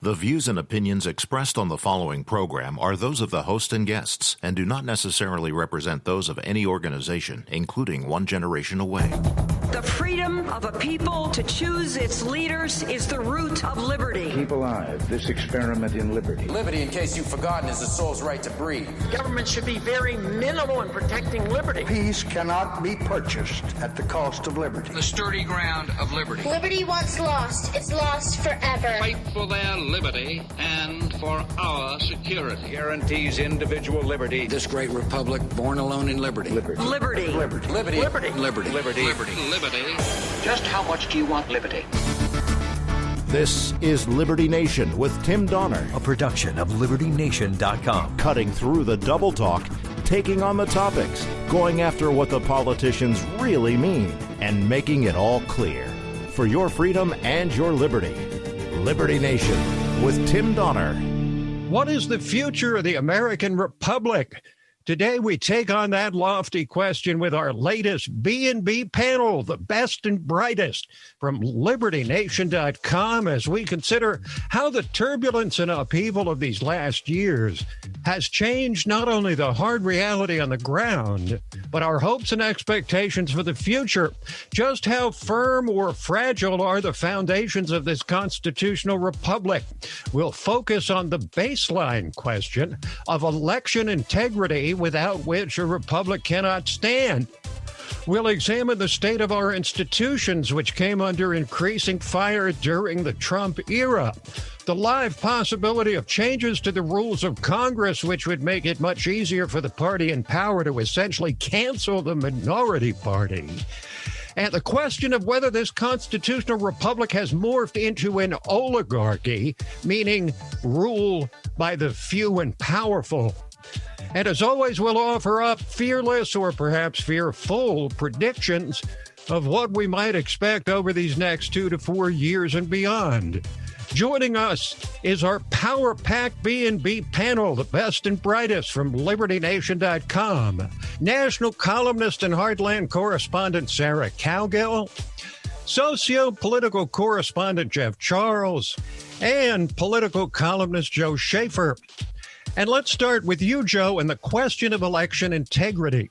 The views and opinions expressed on the following program are those of the host and guests and do not necessarily represent those of any organization, including One Generation Away. The freedom of a people to choose its leaders is the root of liberty. Keep alive this experiment in liberty. Liberty, in case you've forgotten, is the soul's right to breathe. Government should be very minimal in protecting liberty. Peace cannot be purchased at the cost of liberty. The sturdy ground of liberty. Liberty once lost is lost forever. Fight for their liberty and for our security. Guarantees individual liberty. This great republic, born alone in liberty. Liberty. Liberty. Liberty. Liberty. Liberty. Liberty. Liberty. Liberty. Just how much do you want liberty? This is Liberty Nation with Tim Donner, a production of LibertyNation.com. cutting through the double talk, taking on the topics, going after what the politicians really mean, and making it all clear. For your freedom and your liberty. Liberty Nation with Tim Donner. What is the future of the American Republic? Today, we take on that lofty question with our latest B&B panel, the best and brightest from LibertyNation.com, as we consider how the turbulence and upheaval of these last years has changed not only the hard reality on the ground, but our hopes and expectations for the future. Just how firm or fragile are the foundations of this constitutional republic? We'll focus on the baseline question of election integrity, without which a republic cannot stand. We'll examine the state of our institutions, which came under increasing fire during the Trump era. The live possibility of changes to the rules of Congress, which would make it much easier for the party in power to essentially cancel the minority party. And the question of whether this constitutional republic has morphed into an oligarchy, meaning rule by the few and powerful. And as always, we'll offer up fearless or perhaps fearful predictions of what we might expect over these next 2 to 4 years and beyond. Joining us is our power-packed B&B panel, the best and brightest from LibertyNation.com. National columnist and Heartland correspondent Sarah Cowgill, socio-political correspondent Jeff Charles, and political columnist Joe Schaeffer. And let's start with you, Joe, and the question of election integrity.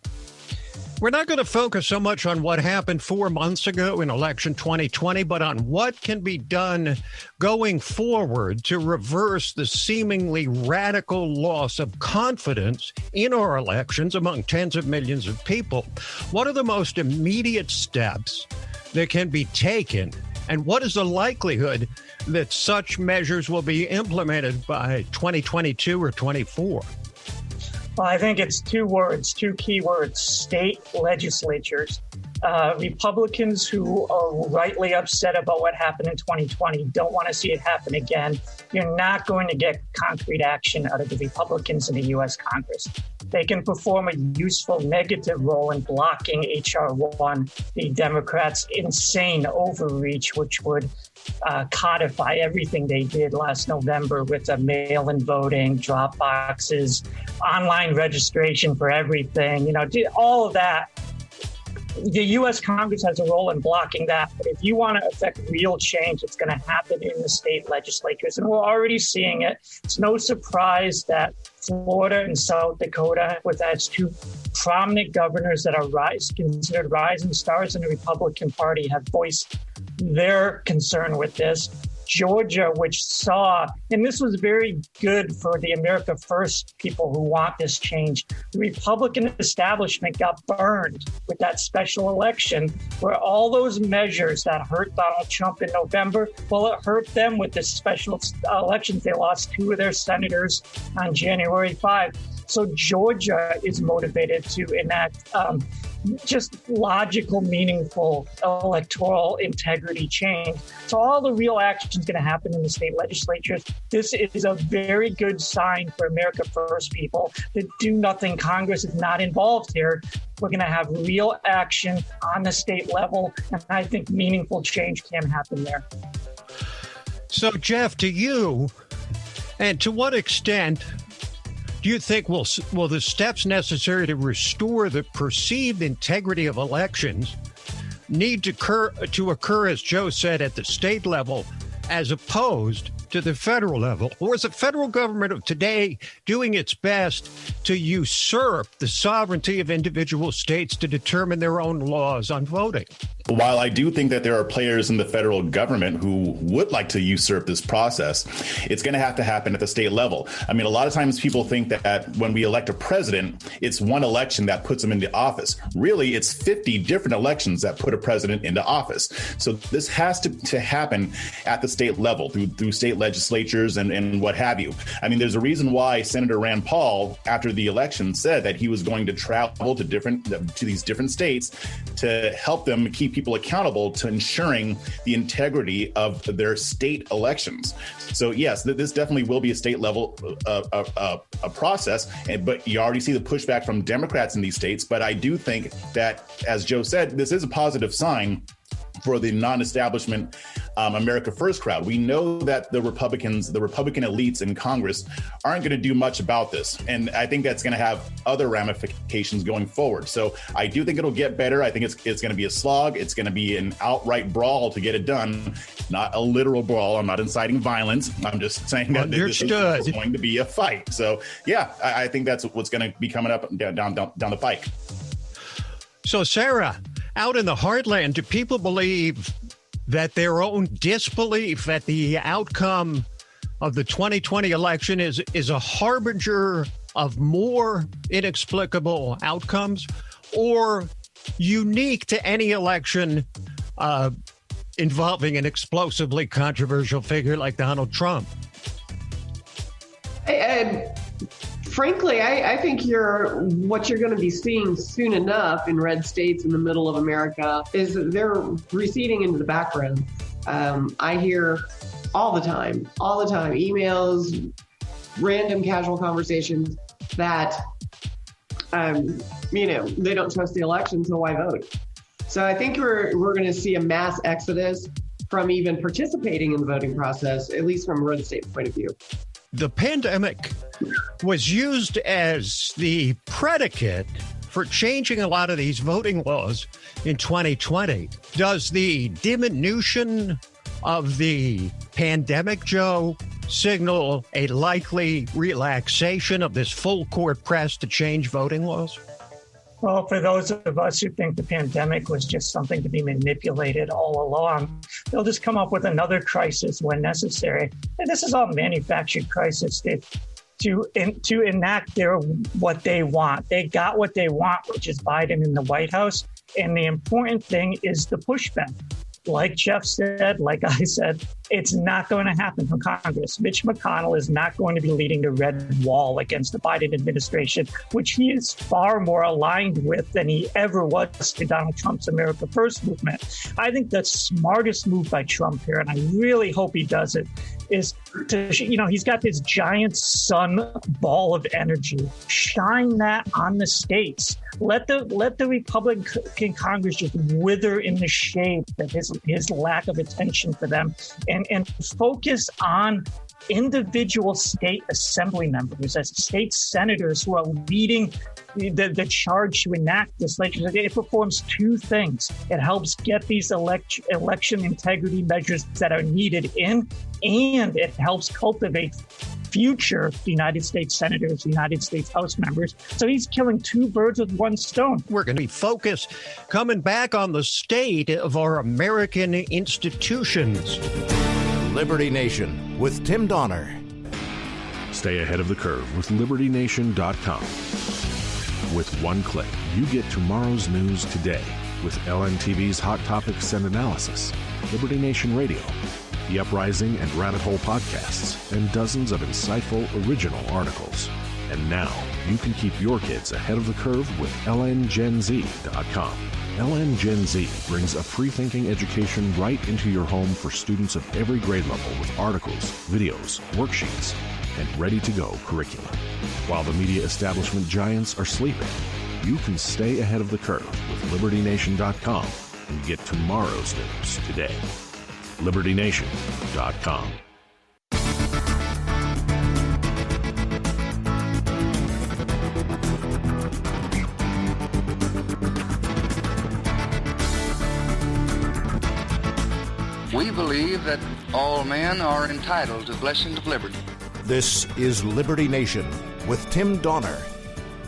We're not going to focus so much on what happened 4 months ago in election 2020, but on what can be done going forward to reverse the seemingly radical loss of confidence in our elections among tens of millions of people. What are the most immediate steps that can be taken? And what is the likelihood that such measures will be implemented by 2022 or 24? Well, I think it's two key words, state legislatures. Republicans who are rightly upset about what happened in 2020 don't want to see it happen again. You're not going to get concrete action out of the Republicans in the U.S. Congress. They can perform a useful negative role in blocking H.R. 1, the Democrats' insane overreach, which would codify everything they did last November with mail-in voting, drop boxes, online registration for everything, all of that. The U.S. Congress has a role in blocking that. But if you want to affect real change, it's going to happen in the state legislatures. And we're already seeing it. It's no surprise that Florida and South Dakota, with its two prominent governors that are considered rising stars in the Republican Party, have voiced their concern with this. Georgia, which saw, and this was very good for the America First people who want this change, the Republican establishment got burned with that special election where all those measures that hurt Donald Trump in November, well, it hurt them with the special elections. They lost 2 of their senators on January 5. So Georgia is motivated to enact just logical, meaningful electoral integrity change. So all the real action is going to happen in the state legislatures. This is a very good sign for America First people that do nothing. Congress is not involved here. We're going to have real action on the state level, and I think meaningful change can happen there. So, Jeff, to you, and to what extent do you think will the steps necessary to restore the perceived integrity of elections need to occur, as Joe said, at the state level, as opposed to the federal level? Or is the federal government of today doing its best to usurp the sovereignty of individual states to determine their own laws on voting? While I do think that there are players in the federal government who would like to usurp this process, it's going to happen at the state level. I mean, a lot of times people think that when we elect a president, it's one election that puts him into office. Really, it's 50 different elections that put a president into office. So this has to happen at the state level through state legislatures and what have you. I mean, there's a reason why Senator Rand Paul, after the election, said that he was going to travel to these different states to help them keep people accountable to ensuring the integrity of their state elections. So yes, this definitely will be a state level a process, but you already see the pushback from Democrats in these states. But I do think that, as Joe said, this is a positive sign for the non-establishment America First crowd. We know that the Republican elites in Congress aren't going to do much about this. And I think that's going to have other ramifications going forward. So I do think it'll get better. I think it's going to be a slog. It's going to be an outright brawl to get it done, not a literal brawl. I'm not inciting violence. I'm just saying that this is going to be a fight. So yeah, I think that's what's going to be coming up down the pike. So Sarah, out in the heartland, do people believe that their own disbelief at the outcome of the 2020 election is a harbinger of more inexplicable outcomes, or unique to any election involving an explosively controversial figure like Donald Trump? Frankly, I think what you're going to be seeing soon enough in red states in the middle of America is that they're receding into the background. I hear all the time, emails, random casual conversations that, they don't trust the election, so why vote? So I think we're going to see a mass exodus from even participating in the voting process, at least from a red state point of view. The pandemic was used as the predicate for changing a lot of these voting laws in 2020. Does the diminution of the pandemic, Joe, signal a likely relaxation of this full court press to change voting laws? Well, for those of us who think the pandemic was just something to be manipulated all along, they'll just come up with another crisis when necessary. And this is all manufactured crisis to enact what they want. They got what they want, which is Biden in the White House. And the important thing is the pushback. Like Jeff said, like I said, it's not going to happen from Congress. Mitch McConnell is not going to be leading the red wall against the Biden administration, which he is far more aligned with than he ever was to Donald Trump's America First movement. I think the smartest move by Trump here, and I really hope he does it, is to, he's got this giant sun ball of energy. Shine that on the states. Let the Republican Congress just wither in the shade of his lack of attention for them, and focus on individual state assembly members as state senators who are leading the charge to enact this legislation. It performs two things. It helps get these election integrity measures that are needed in, and it helps cultivate future United States senators, United States House members. So he's killing two birds with one stone. We're going to be focused coming back on the state of our American institutions. Liberty Nation with Tim Donner. Stay ahead of the curve with LibertyNation.com. With one click, you get tomorrow's news today with LNTV's Hot Topics and Analysis, Liberty Nation Radio, The Uprising and Rabbit Hole podcasts, and dozens of insightful original articles. And now, you can keep your kids ahead of the curve with LNGenZ.com. LN Gen Z brings a free-thinking education right into your home for students of every grade level with articles, videos, worksheets, and ready-to-go curriculum. While the media establishment giants are sleeping, you can stay ahead of the curve with LibertyNation.com and get tomorrow's news today. LibertyNation.com. We believe that All men are entitled to the blessings of liberty. This is Liberty Nation with Tim Donner.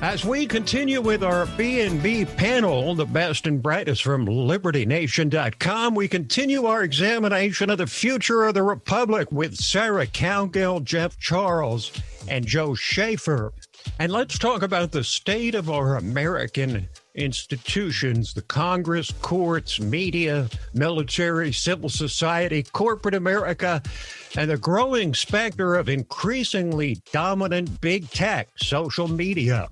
As we continue with our B&B panel, the best and brightest from LibertyNation.com, we continue our examination of the future of the Republic with Sarah Cowgill, Jeff Charles, and Joe Schaeffer. And let's talk about the state of our American institutions, the Congress, courts, media, military, civil society, corporate America, and the growing specter of increasingly dominant big tech, social media.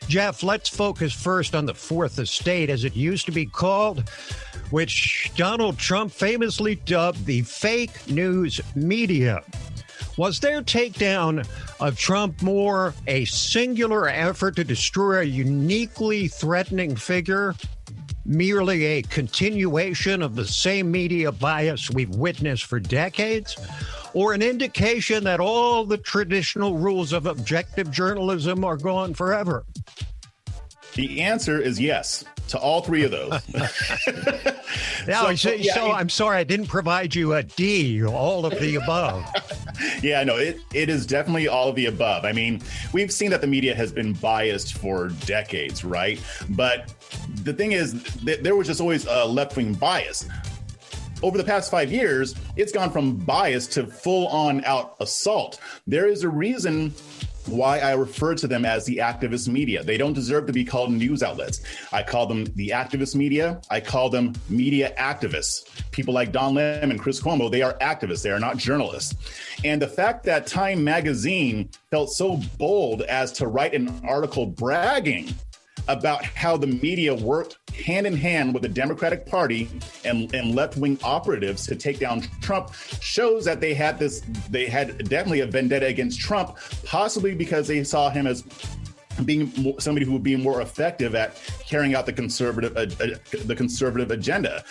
Jeff, let's focus first on the Fourth Estate, as it used to be called, which Donald Trump famously dubbed the fake news media. Was their takedown of Trump more a singular effort to destroy a uniquely threatening figure, merely a continuation of the same media bias we've witnessed for decades, or an indication that all the traditional rules of objective journalism are gone forever? The answer is yes to all three of those. I'm sorry I didn't provide you a D, all of the above. Yeah, no, it is definitely all of the above. I mean, we've seen that the media has been biased for decades, right? But the thing is, there was just always a left-wing bias. Over the past 5 years, it's gone from bias to full-on out assault. There is a reason why I refer to them as the activist media. They don't deserve to be called news outlets. I call them the activist media. I call them media activists. People like Don Lemon and Chris Cuomo, they are activists. They are not journalists. And the fact that Time magazine felt so bold as to write an article bragging about how the media worked hand in hand with the Democratic Party and left-wing operatives to take down Trump shows that they had definitely a vendetta against Trump, possibly because they saw him as being somebody who would be more effective at carrying out the conservative agenda.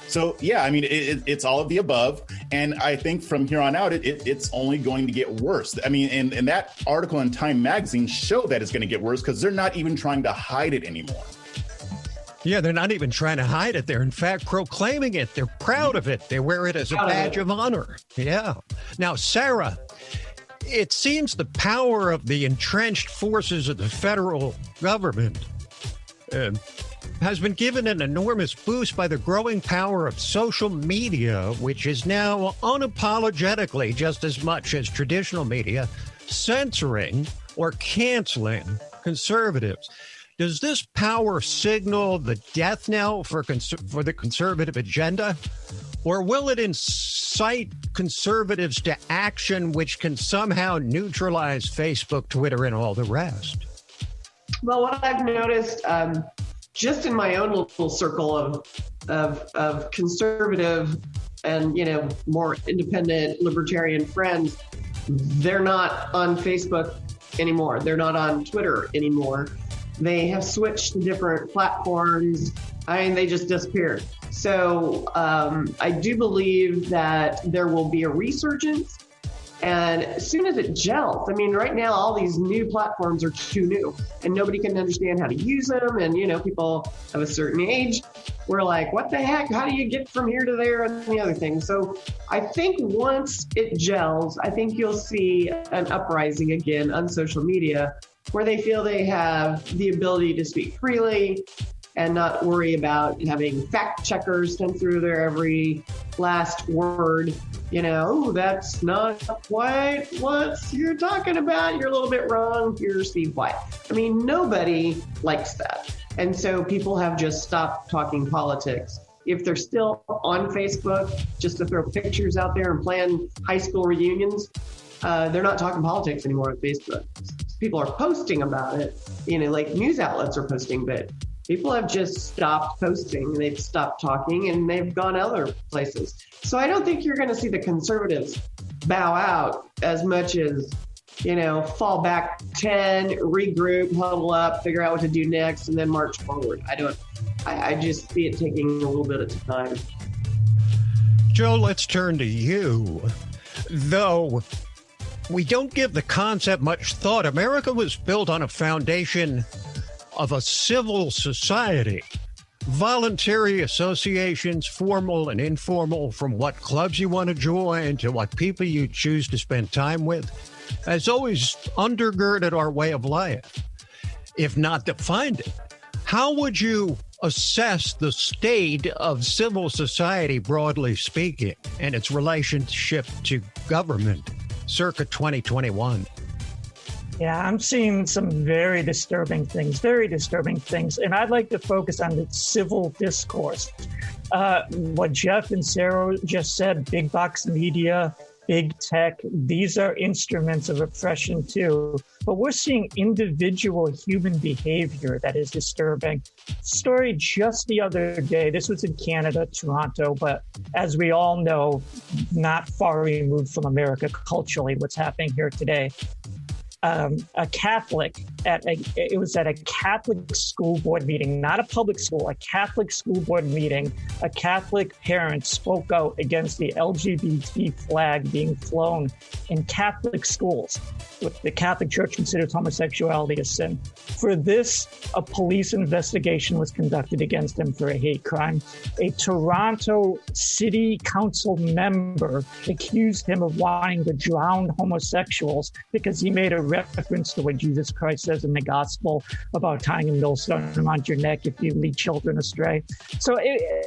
So, yeah, I mean, it's all of the above. And I think from here on out, it's only going to get worse. I mean, and that article in Time magazine showed that it's going to get worse because they're not even trying to hide it anymore. Yeah, they're not even trying to hide it. They're, in fact, proclaiming it. They're proud of it. They wear it as a badge of honor. Yeah. Now, Sarah, it seems the power of the entrenched forces of the federal government has been given an enormous boost by the growing power of social media, which is now unapologetically, just as much as traditional media, censoring or canceling conservatives. Does this power signal the death knell for the conservative agenda? Or will it incite conservatives to action which can somehow neutralize Facebook, Twitter, and all the rest? Well, what I've noticed just in my own little circle of conservative and, more independent libertarian friends, they're not on Facebook anymore. They're not on Twitter anymore. They have switched to different platforms. They just disappeared. So I do believe that there will be a resurgence. And as soon as it gels, right now, all these new platforms are too new and nobody can understand how to use them. And, people of a certain age, we're like, what the heck? How do you get from here to there and the other thing? So I think once it gels, I think you'll see an uprising again on social media where they feel they have the ability to speak freely and not worry about having fact checkers sent through their every last word. That's not quite what you're talking about. You're a little bit wrong. Here's Steve White. Nobody likes that. And so people have just stopped talking politics. If they're still on Facebook just to throw pictures out there and plan high school reunions, they're not talking politics anymore on Facebook. People are posting about it, like news outlets are posting, but people have just stopped posting. They've stopped talking and they've gone other places. So I don't think you're going to see the conservatives bow out as much as, fall back 10, regroup, huddle up, figure out what to do next, and then march forward. I just see it taking a little bit of time. Joe, let's turn to you. Though we don't give the concept much thought, America was built on a foundation of a civil society. voluntary associations, formal and informal, from what clubs you want to join to what people you choose to spend time with, has always undergirded our way of life, if not defined it. How would you assess the state of civil society, broadly speaking, and its relationship to government circa 2021? Yeah, I'm seeing some very disturbing things. And I'd like to focus on the civil discourse. What Jeff and Sarah just said, big box media, big tech, these are instruments of oppression too. But we're seeing individual human behavior that is disturbing. Story just the other day, this was in Canada, Toronto, but as we all know, not far removed from America culturally, what's happening here today. A Catholic it was at a Catholic school board meeting, not a public school, a Catholic school board meeting. A Catholic parent spoke out against the LGBT flag being flown in Catholic schools. The Catholic Church considers homosexuality a sin. For this, a police investigation was conducted against him for a hate crime. A Toronto City Council member accused him of wanting to drown homosexuals because he made a reference to what Jesus Christ says in the gospel about tying a millstone around your neck if you lead children astray. So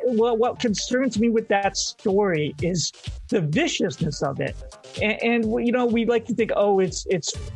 what concerns me with that story is the viciousness of it. And you know, we like to think, oh, it's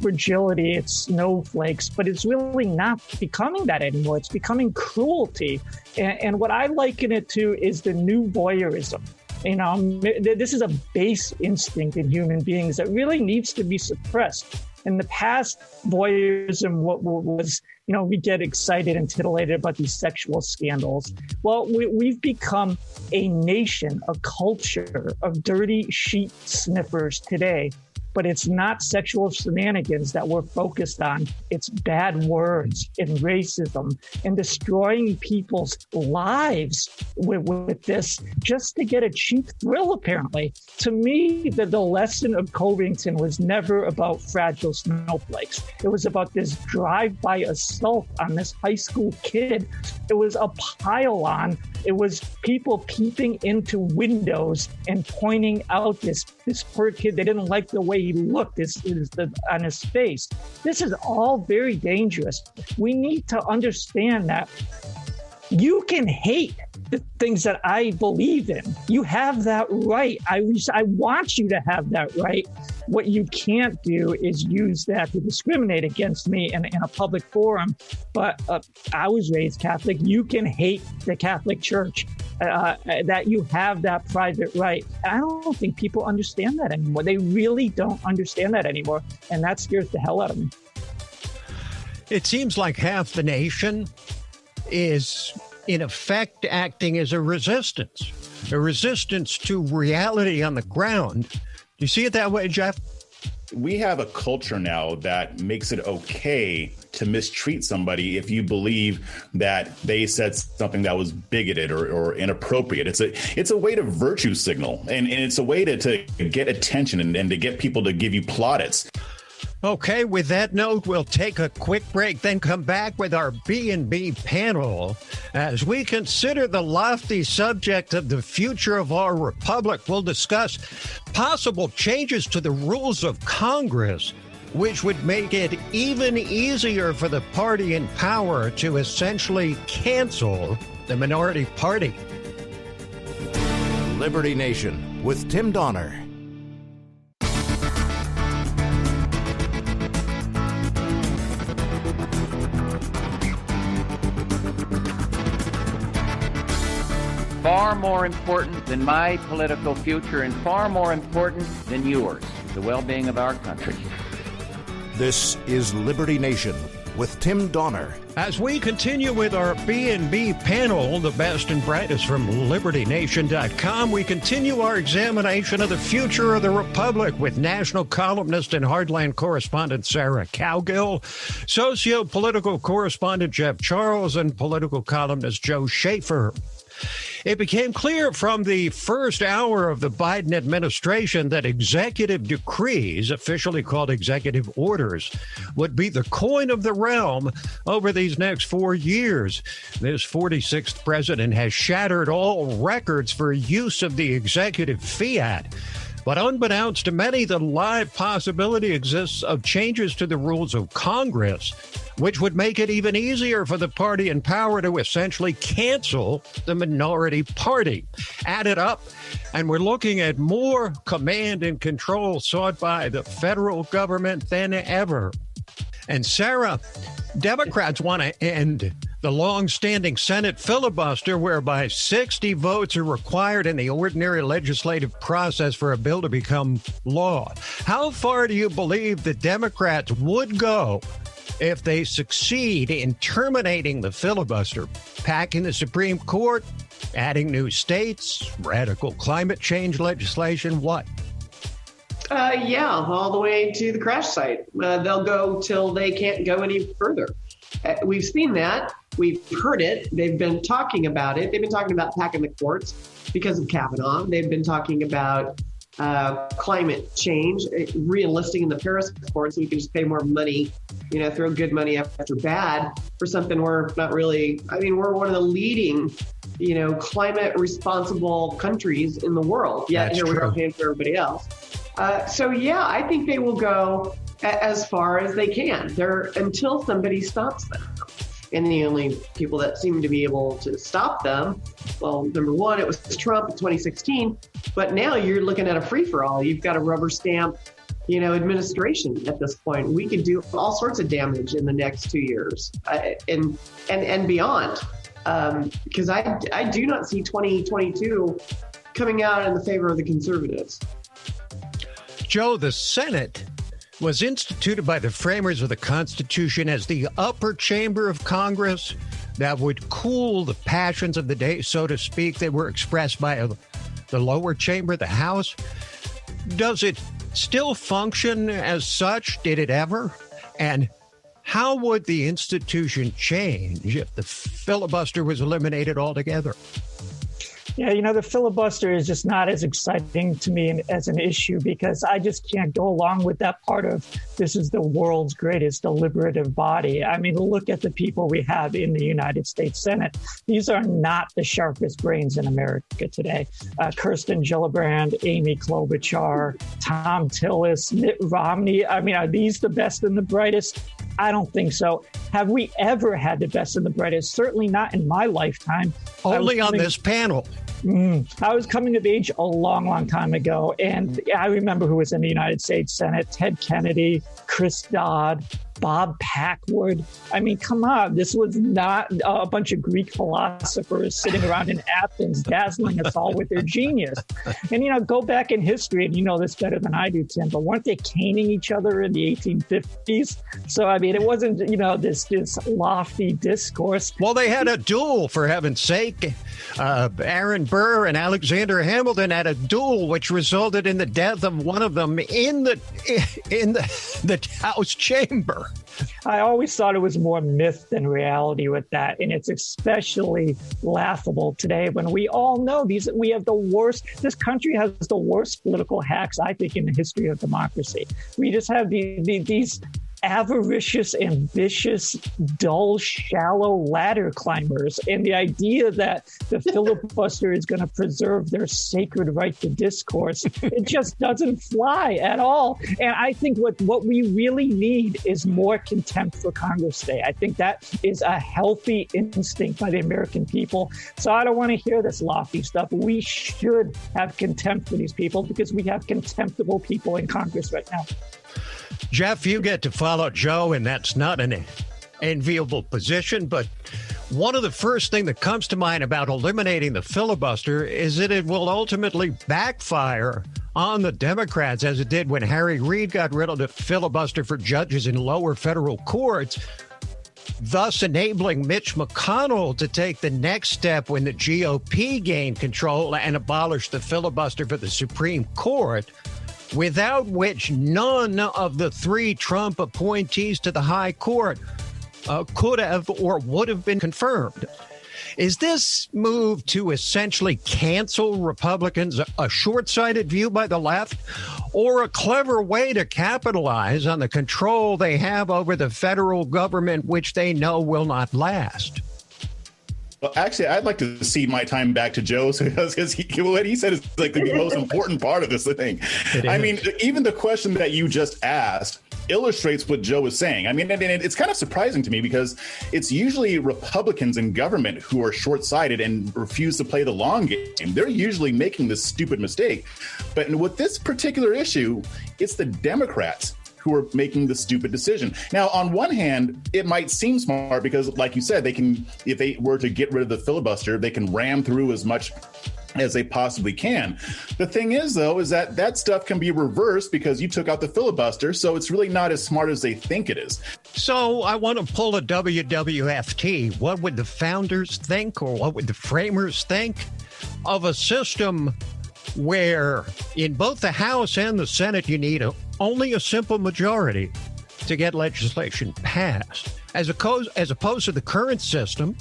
fragility, it's snowflakes, but it's really not becoming that anymore. It's becoming cruelty. And what I liken it to is the new voyeurism. You know, this is a base instinct in human beings that really needs to be suppressed. In the past, voyeurism was, you know, we get excited and titillated about these sexual scandals. Well, we've become a nation, a culture of dirty sheet sniffers today. But it's not sexual shenanigans that we're focused on. It's bad words and racism and destroying people's lives with this just to get a cheap thrill, apparently. To me, the lesson of Covington was never about fragile snowflakes. It was about this drive-by assault on this high school kid. It was a pile-on. It was people peeping into windows and pointing out this poor kid. They didn't like the way he looked on his face. This is all very dangerous. We need to understand that you can hate the things that I believe in. You have that right. I want you to have that right. What you can't do is use that to discriminate against me in a public forum. But I was raised Catholic. You can hate the Catholic Church, that you have that private right. I don't think people understand that anymore. They really don't understand that anymore. And that scares the hell out of me. It seems like half the nation is, in effect, acting as a resistance to reality on the ground. Do you see it that way, Jeff? We have a culture now that makes it okay to mistreat somebody if you believe that they said something that was bigoted or inappropriate. It's a way to virtue signal, and it's a way to get attention and to get people to give you plaudits. Okay, with that note, we'll take a quick break, then come back with our B&B panel as we consider the lofty subject of the future of our republic. We'll discuss possible changes to the rules of Congress, which would make it even easier for the party in power to essentially cancel the minority party. Liberty Nation with Tim Donner. Far more important than my political future and far more important than yours, the well-being of our country. This is Liberty Nation with Tim Donner. As we continue with our B&B panel, the best and brightest from LibertyNation.com, we continue our examination of the future of the republic with national columnist and Hardland correspondent Sarah Cowgill, socio-political correspondent Jeff Charles, and political columnist Joe Schaeffer. It became clear from the first hour of the Biden administration that executive decrees, officially called executive orders, would be the coin of the realm over these next 4 years. This 46th president has shattered all records for use of the executive fiat. But unbeknownst to many, the live possibility exists of changes to the rules of Congress, which would make it even easier for the party in power to essentially cancel the minority party. Add it up, and we're looking at more command and control sought by the federal government than ever. And Sarah, Democrats want to end the long-standing Senate filibuster whereby 60 votes are required in the ordinary legislative process for a bill to become law. How far do you believe the Democrats would go if they succeed in terminating the filibuster, packing the Supreme Court, adding new states, radical climate change legislation, what? Yeah, all the way to the crash site. They'll go till they can't go any further. We've seen that. We've heard it. They've been talking about it. They've been talking about packing the courts because of Kavanaugh. They've been talking about climate change, re-enlisting in the Paris Accord so we can just pay more money, throw good money after bad for something we're not really, we're one of the leading, climate responsible countries in the world. Yet here we are paying for everybody else. I think they will go as far as they can until somebody stops them. And the only people that seem to be able to stop them, well, number one, it was Trump in 2016, but now you're looking at a free-for-all. You've got a rubber stamp, administration at this point. We could do all sorts of damage in the next 2 years and beyond. Because I do not see 2022 coming out in the favor of the conservatives. Joe, the Senate was instituted by the framers of the Constitution as the upper chamber of Congress that would cool the passions of the day, so to speak, that were expressed by the lower chamber, the House. Does it still function as such? Did it ever? And how would the institution change if the filibuster was eliminated altogether? Yeah, the filibuster is just not as exciting to me as an issue because I just can't go along with that part of this is the world's greatest deliberative body. Look at the people we have in the United States Senate. These are not the sharpest brains in America today. Kirsten Gillibrand, Amy Klobuchar, Tom Tillis, Mitt Romney. Are these the best and the brightest? I don't think so. Have we ever had the best and the brightest? Certainly not in my lifetime. Only on this panel. I was coming of age a long, long time ago, and I remember who was in the United States Senate: Ted Kennedy, Chris Dodd, Bob Packwood. Come on. This was not a bunch of Greek philosophers sitting around in Athens dazzling us all with their genius. And, go back in history, and you know this better than I do, Tim, but weren't they caning each other in the 1850s? So, it wasn't, this lofty discourse. Well, they had a duel, for heaven's sake. Aaron Burr and Alexander Hamilton had a duel, which resulted in the death of one of them in the House chamber. I always thought it was more myth than reality with that. And it's especially laughable today when we all know we have the worst, this country has the worst political hacks, I think, in the history of democracy. We just have these avaricious, ambitious, dull, shallow ladder climbers. And the idea that the filibuster is going to preserve their sacred right to discourse, it just doesn't fly at all. And I think what we really need is more contempt for Congress today. I think that is a healthy instinct by the American people. So I don't want to hear this lofty stuff. We should have contempt for these people because we have contemptible people in Congress right now. Jeff, you get to follow Joe, and that's not an enviable position, but one of the first things that comes to mind about eliminating the filibuster is that it will ultimately backfire on the Democrats, as it did when Harry Reid got rid of the filibuster for judges in lower federal courts, thus enabling Mitch McConnell to take the next step when the GOP gained control and abolish the filibuster for the Supreme Court, without which none of the three Trump appointees to the high court could have or would have been confirmed. Is this move to essentially cancel Republicans a short-sighted view by the left, or a clever way to capitalize on the control they have over the federal government, which they know will not last? Well, actually, I'd like to cede my time back to Joe because what he said is like the most important part of this thing. I mean, even the question that you just asked illustrates what Joe is saying. I mean, and it's kind of surprising to me because it's usually Republicans in government who are short-sighted and refuse to play the long game. They're usually making this stupid mistake. But with this particular issue, it's the Democrats who are making the stupid decision. Now, on one hand, it might seem smart because, like you said, they can, if they were to get rid of the filibuster, they can ram through as much as they possibly can. The thing is, though, is that that stuff can be reversed because you took out the filibuster, so it's really not as smart as they think it is. So I want to pull a WWFT. What would the founders think, or what would the framers think of a system where in both the House and the Senate you need only a simple majority to get legislation passed, as opposed to the current system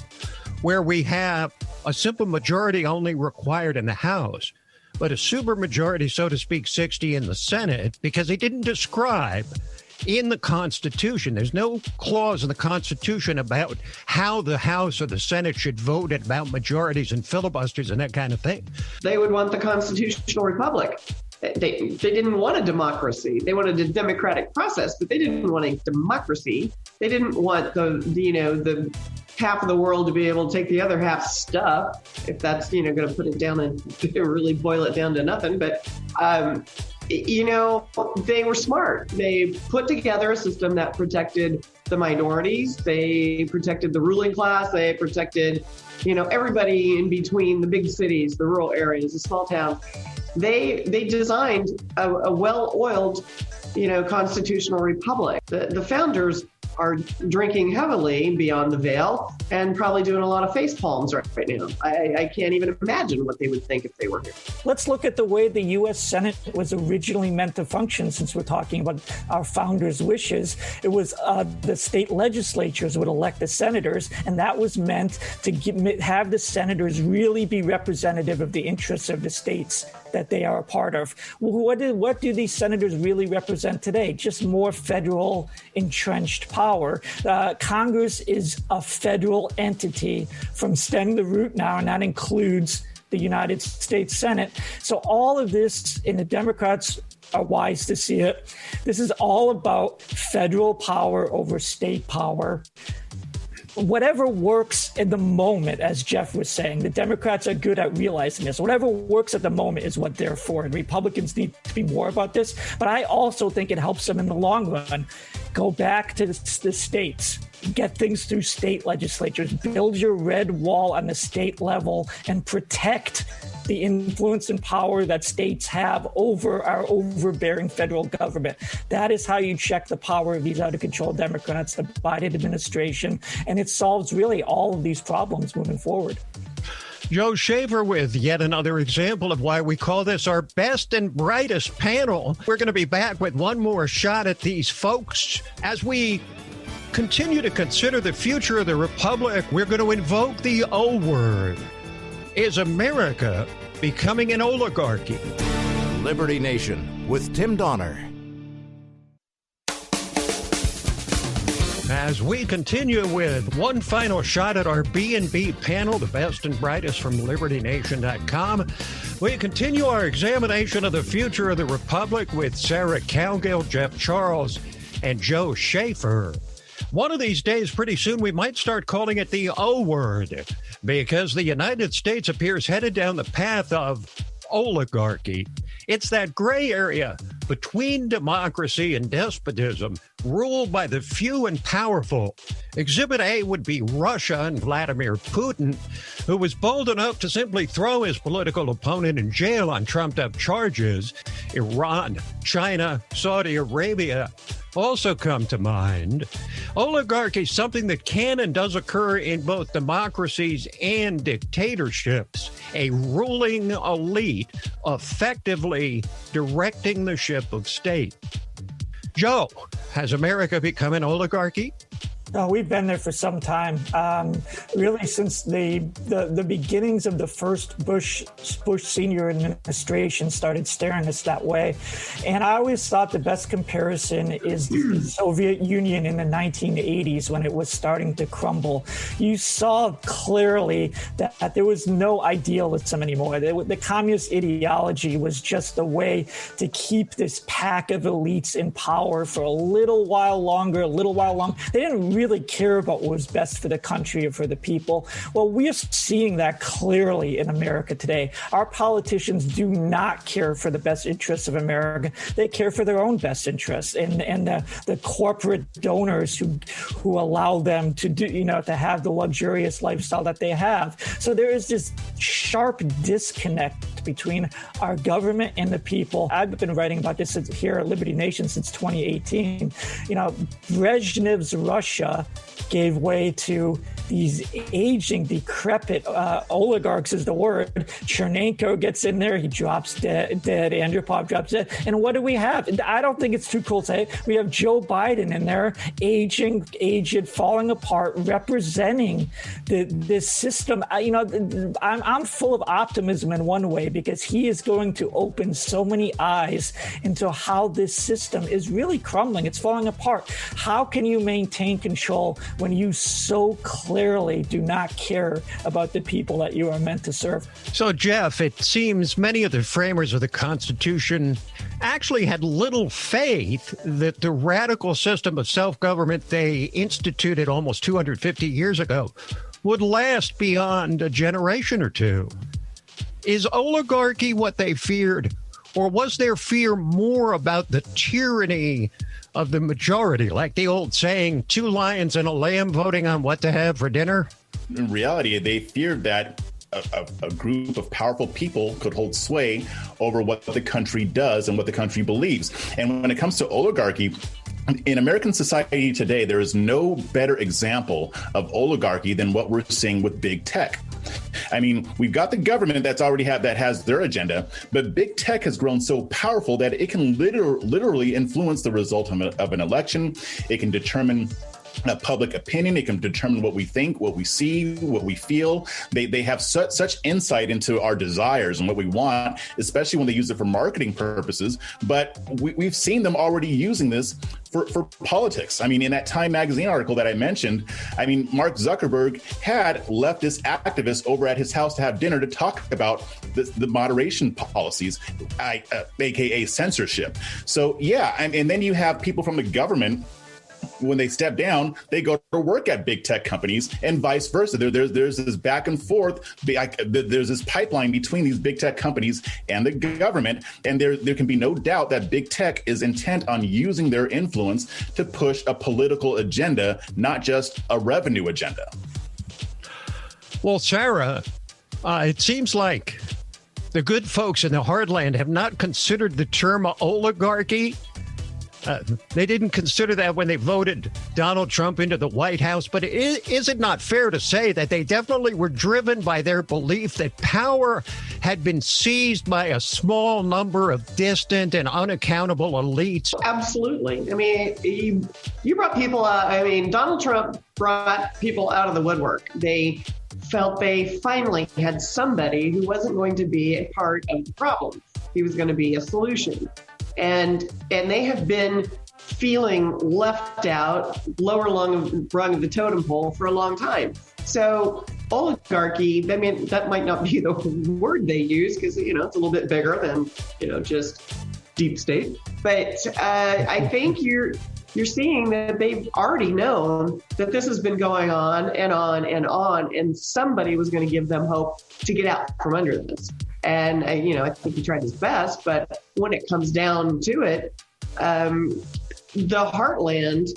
where we have a simple majority only required in the House, but a supermajority, so to speak, 60 in the Senate, because they didn't describe in the Constitution. There's no clause in the Constitution about how the House or the Senate should vote about majorities and filibusters and that kind of thing. They would want the constitutional republic. They didn't want a democracy. They wanted a democratic process, but they didn't want a democracy. They didn't want the half of the world to be able to take the other half's stuff, if that's, going to put it down and really boil it down to nothing. But, they were smart. They put together a system that protected the minorities. They protected the ruling class. They protected, everybody in between the big cities, the rural areas, the small towns. They designed a well-oiled, constitutional republic. The founders are drinking heavily beyond the veil and probably doing a lot of face palms right now. I can't even imagine what they would think if they were here. Let's look at the way the U.S. Senate was originally meant to function, since we're talking about our founders' wishes. It was the state legislatures would elect the senators, and that was meant to have the senators really be representative of the interests of the states that they are a part of. What do these senators really represent today? Just more federal entrenched power. Congress is a federal entity from stem to root now, and that includes the United States Senate. So all of this, and the Democrats are wise to see it, this is all about federal power over state power. Whatever works in the moment, as Jeff was saying, the Democrats are good at realizing this. Whatever works at the moment is what they're for. And Republicans need to be more about this. But I also think it helps them in the long run. Go back to the states. Get things through state legislatures. Build your red wall on the state level and protect the influence and power that states have over our overbearing federal government. That is how you check the power of these out-of-control Democrats, the Biden administration, and it solves really all of these problems moving forward. Joe Schaeffer with yet another example of why we call this our best and brightest panel. We're going to be back with one more shot at these folks as we continue to consider the future of the republic. We're going to invoke the O word. Is America becoming an oligarchy? Liberty Nation with Tim Donner. As we continue with one final shot at our B&B panel, the best and brightest from LibertyNation.com, we continue our examination of the future of the republic with Sarah Cowgill, Jeff Charles, and Joe Schaeffer. One of these days, pretty soon, we might start calling it the O word, because the United States appears headed down the path of oligarchy. It's that gray area between democracy and despotism, ruled by the few and powerful. Exhibit A would be Russia and Vladimir Putin, who was bold enough to simply throw his political opponent in jail on trumped-up charges. Iran, China, Saudi Arabia also come to mind. Oligarchy is something that can and does occur in both democracies and dictatorships. A ruling elite effectively directing the ship of state. Joe, has America become an oligarchy? Oh, we've been there for some time, really since the beginnings of the first Bush senior administration started staring us that way. And I always thought the best comparison is the Soviet Union in the 1980s when it was starting to crumble. You saw clearly that there was no idealism anymore. The communist ideology was just a way to keep this pack of elites in power for a little while longer. They didn't really care about what was best for the country or for the people. Well, we're seeing that clearly in America today. Our politicians do not care for the best interests of America. They care for their own best interests and the corporate donors who allow them to to have the luxurious lifestyle that they have. So there is this sharp disconnect between our government and the people. I've been writing about this here at Liberty Nation since 2018. Brezhnev's Russia gave way to these aging, decrepit oligarchs is the word. Chernenko gets in there. He drops dead. Andropov drops dead. And what do we have? I don't think it's too cool to say. We have Joe Biden in there, aged, falling apart, representing this system. I'm full of optimism in one way because he is going to open so many eyes into how this system is really crumbling. It's falling apart. How can you maintain control when you so clearly do not care about the people that you are meant to serve? So, Jeff, it seems many of the framers of the Constitution actually had little faith that the radical system of self-government they instituted almost 250 years ago would last beyond a generation or two. Is oligarchy what they feared, or was their fear more about the tyranny of the majority, like the old saying, 2 lions and a lamb voting on what to have for dinner? In reality, they feared that a group of powerful people could hold sway over what the country does and what the country believes. And when it comes to oligarchy, in American society today, there is no better example of oligarchy than what we're seeing with big tech. I mean, we've got the government that has their agenda, but big tech has grown so powerful that it can literally influence the result of an election. It can determine public opinion. It can determine what we think, what we see, what we feel. They have such insight into our desires and what we want, especially when they use it for marketing purposes. But we've seen them already using this for politics. I mean, in that Time magazine article that I mentioned, Mark Zuckerberg had leftist activists over at his house to have dinner to talk about the moderation policies, aka censorship. So yeah, and then you have people from the government. When they step down, they go to work at big tech companies and vice versa. There's this back and forth. There's this pipeline between these big tech companies and the government. And there can be no doubt that big tech is intent on using their influence to push a political agenda, not just a revenue agenda. Well, Sarah, it seems like the good folks in the heartland have not considered the term oligarchy. They didn't consider that when they voted Donald Trump into the White House. But is it not fair to say that they definitely were driven by their belief that power had been seized by a small number of distant and unaccountable elites? Absolutely. I mean, you brought people out. Donald Trump brought people out of the woodwork. They felt they finally had somebody who wasn't going to be a part of the problem. He was going to be a solution. And they have been feeling left out, lower rung of the totem pole for a long time. So oligarchy, that might not be the word they use because, it's a little bit bigger than, just deep state. But I think you're seeing that they've already known that this has been going on and on and on, and somebody was going to give them hope to get out from under this. And, I think he tried his best, but when it comes down to it, the heartland,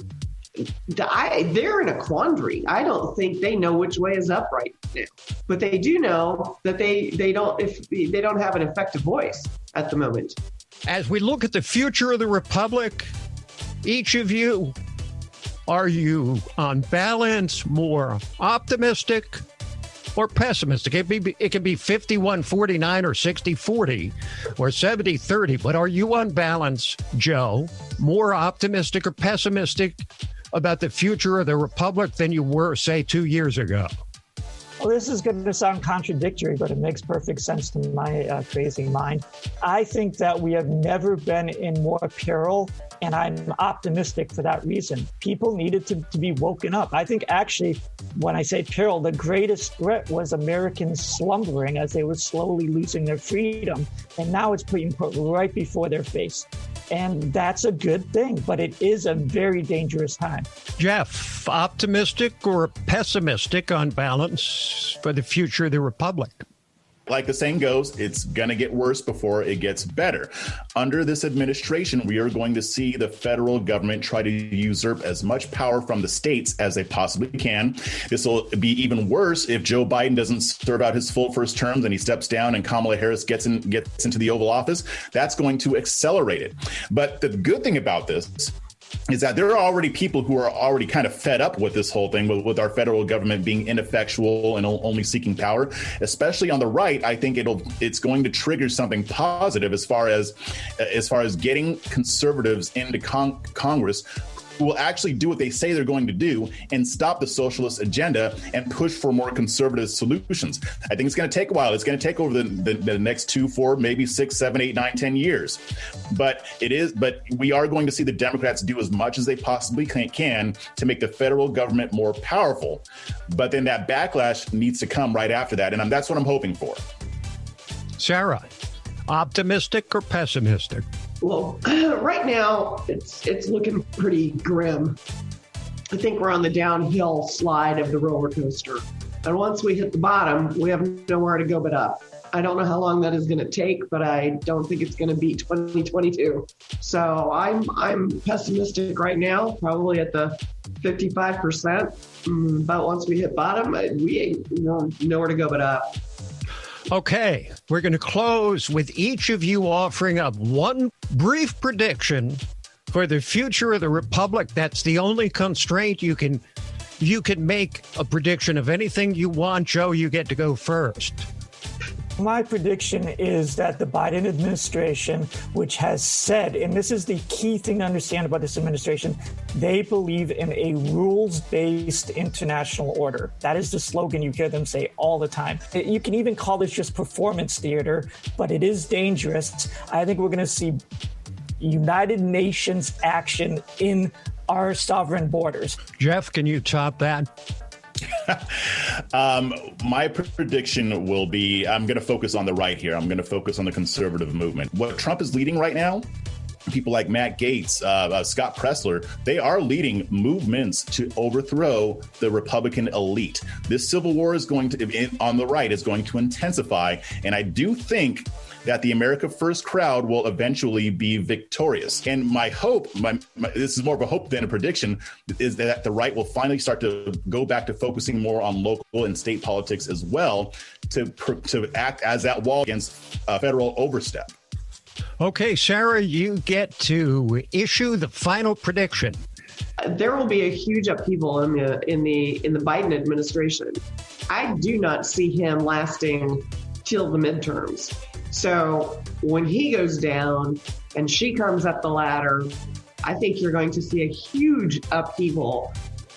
they're in a quandary. I don't think they know which way is up right now, but they do know that they don't have an effective voice at the moment. As we look at the future of the Republic, each of you, are you on balance more optimistic or pessimistic? It can be 51-49 or 60-40 or 70-30. But are you on balance, Joe, more optimistic or pessimistic about the future of the republic than you were, say, 2 years ago? Well, this is going to sound contradictory, but it makes perfect sense to my crazy mind. I think that we have never been in more peril, and I'm optimistic for that reason. People needed to be woken up. I think actually, when I say peril, the greatest threat was Americans slumbering as they were slowly losing their freedom. And now it's being put right before their face. And that's a good thing, but it is a very dangerous time. Jeff, optimistic or pessimistic on balance for the future of the republic? Like the saying goes, it's going to get worse before it gets better. Under this administration, we are going to see the federal government try to usurp as much power from the states as they possibly can. This will be even worse if Joe Biden doesn't serve out his full first term, and he steps down and Kamala Harris gets into the Oval Office. That's going to accelerate it. But the good thing about this is that there are already people who are already kind of fed up with this whole thing, with our federal government being ineffectual and only seeking power, especially on the right. I think it's going to trigger something positive as far as getting conservatives into Congress who will actually do what they say they're going to do and stop the socialist agenda and push for more conservative solutions. I think it's going to take a while. It's going to take over the next 2, 4, maybe 6, 7, 8, 9, 10 years. But we are going to see the Democrats do as much as they possibly can to make the federal government more powerful. But then that backlash needs to come right after that. And that's what I'm hoping for. Sarah, optimistic or pessimistic? Well, right now, it's looking pretty grim. I think we're on the downhill slide of the roller coaster. And once we hit the bottom, we have nowhere to go but up. I don't know how long that is going to take, but I don't think it's going to be 2022. So I'm pessimistic right now, probably at the 55%. But once we hit bottom, we ain't nowhere to go but up. Okay, we're going to close with each of you offering up one brief prediction for the future of the republic. That's the only constraint. You can make a prediction of anything you want. Joe, you get to go first. My prediction is that the Biden administration, which has said, and this is the key thing to understand about this administration, they believe in a rules-based international order. That is the slogan you hear them say all the time. You can even call this just performance theater, but it is dangerous. I think we're going to see United Nations action in our sovereign borders. Jeff, can you top that? My prediction will be, I'm going to focus on the right here. I'm going to focus on the conservative movement. What Trump is leading right now, people like Matt Gaetz, Scott Presler, they are leading movements to overthrow the Republican elite. This civil war is going to, on the right, is going to intensify. And I do think that the America First crowd will eventually be victorious. And my hope, this is more of a hope than a prediction, is that the right will finally start to go back to focusing more on local and state politics as well, to act as that wall against federal overstep. Okay, Sarah, you get to issue the final prediction. There will be a huge upheaval in the Biden administration. I do not see him lasting till the midterms. So when he goes down and she comes up the ladder, I think you're going to see a huge upheaval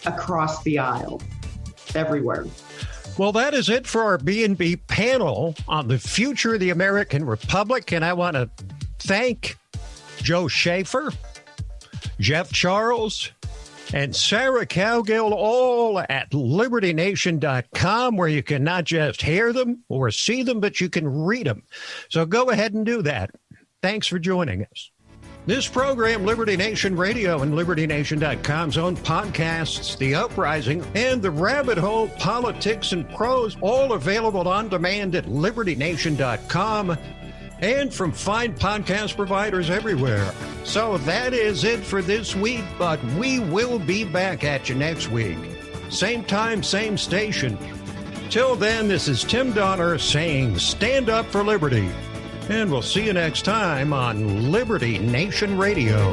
across the aisle, everywhere. Well, that is it for our B&B panel on the future of the American Republic. And I want to thank Joe Schaeffer, Jeff Charles, and Sarah Cowgill, all at LibertyNation.com, where you can not just hear them or see them, but you can read them. So go ahead and do that. Thanks for joining us. This program, Liberty Nation Radio and LibertyNation.com's own podcasts, The Uprising and The Rabbit Hole, Politics and Prose, all available on demand at LibertyNation.com and from fine podcast providers everywhere. So that is it for this week, but we will be back at you next week. Same time, same station. Till then, this is Tim Donner saying stand up for liberty. And we'll see you next time on Liberty Nation Radio.